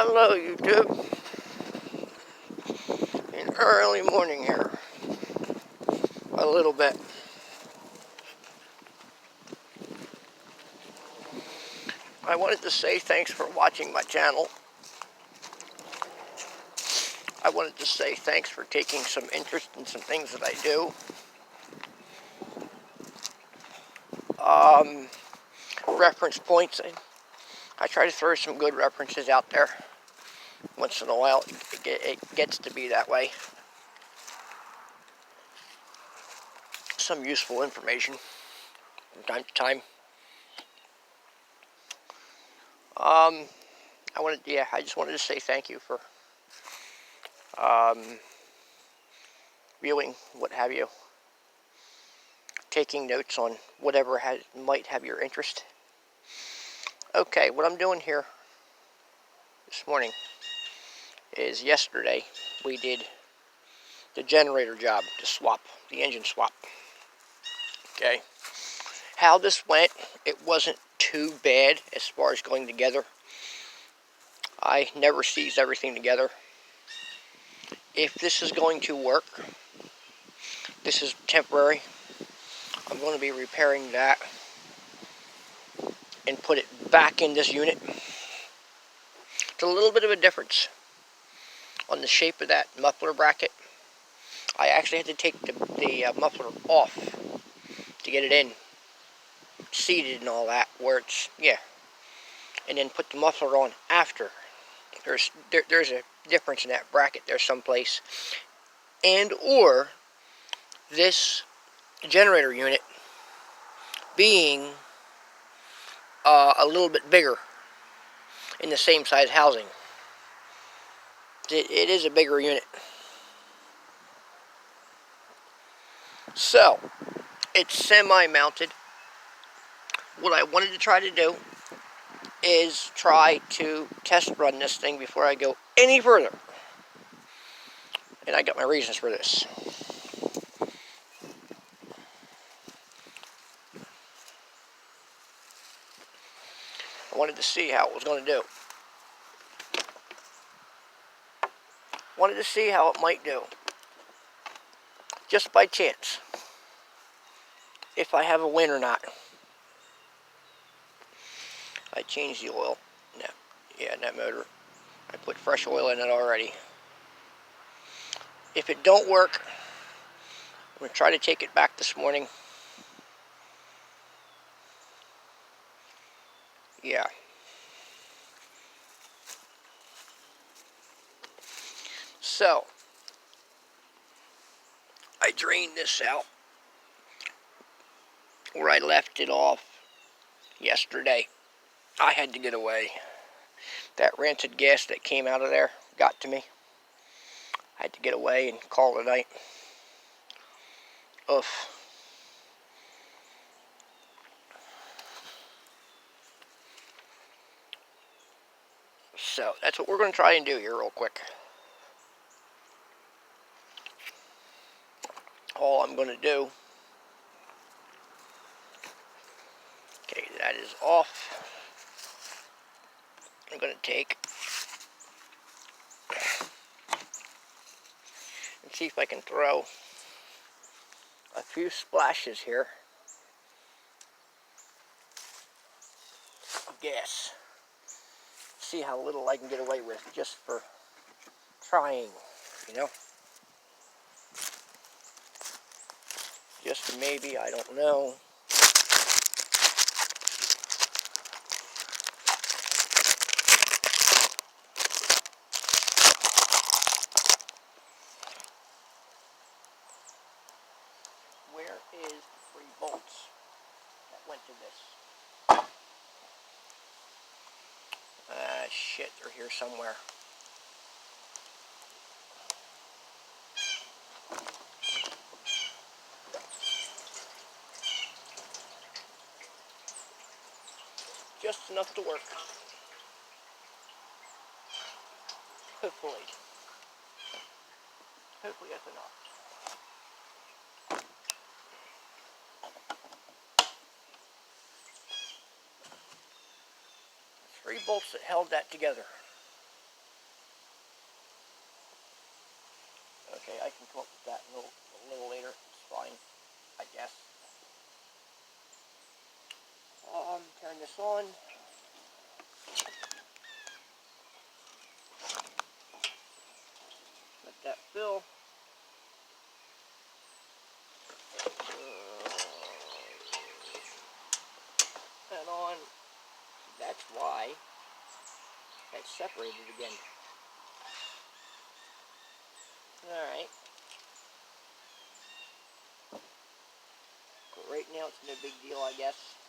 Hello, YouTube. An early morning here. A little bit. I wanted to say thanks for watching my channel. I wanted to say thanks for taking some interest in some things that I do. Reference points. I try to throw some good references out there. Once in a while, it gets to be that way. Some useful information from time to time. I just wanted to say thank you for viewing, what have you, taking notes on whatever might have your interest. Okay, what I'm doing here this morning is yesterday we did the generator job, the engine swap. Okay, how this went, it wasn't too bad as far as going together. I never seized everything together. If this is going to work, this is temporary. I'm going to be repairing that and put it back in this unit. It's a little bit of a difference on the shape of that muffler bracket. I actually had to take the muffler off to get it in, seated and all that, where it's, and then put the muffler on after. There's a difference in that bracket there someplace. And or this generator unit being a little bit bigger in the same size housing. It is a bigger unit. So, it's semi-mounted. What I wanted to try to do is try to test run this thing before I go any further. And I got my reasons for this. I wanted to see how it was going to do. Wanted to see how it might do. Just by chance. If I have a win or not. I changed the oil. In that motor. I put fresh oil in it already. If it don't work, I'm going to try to take it back this morning. Yeah. So, I drained this out where I left it off yesterday. I had to get away. That rancid gas that came out of there got to me. I had to get away and call it a night. Oof. So, that's what we're going to try and do here real quick. All I'm going to do, okay, that is off. I'm going to take and see if I can throw a few splashes here of gas. See how little I can get away with just for trying, you know. Just maybe, I don't know. Where is the 3 bolts that went to this? Shit, they're here somewhere. Just enough to work. Hopefully. Hopefully that's enough. 3 bolts that held that together. can come up with that a little later. It's fine, I guess. Turn this on. Let that fill. And on. That's why that's separated again. Alright. But right now it's no big deal, I guess.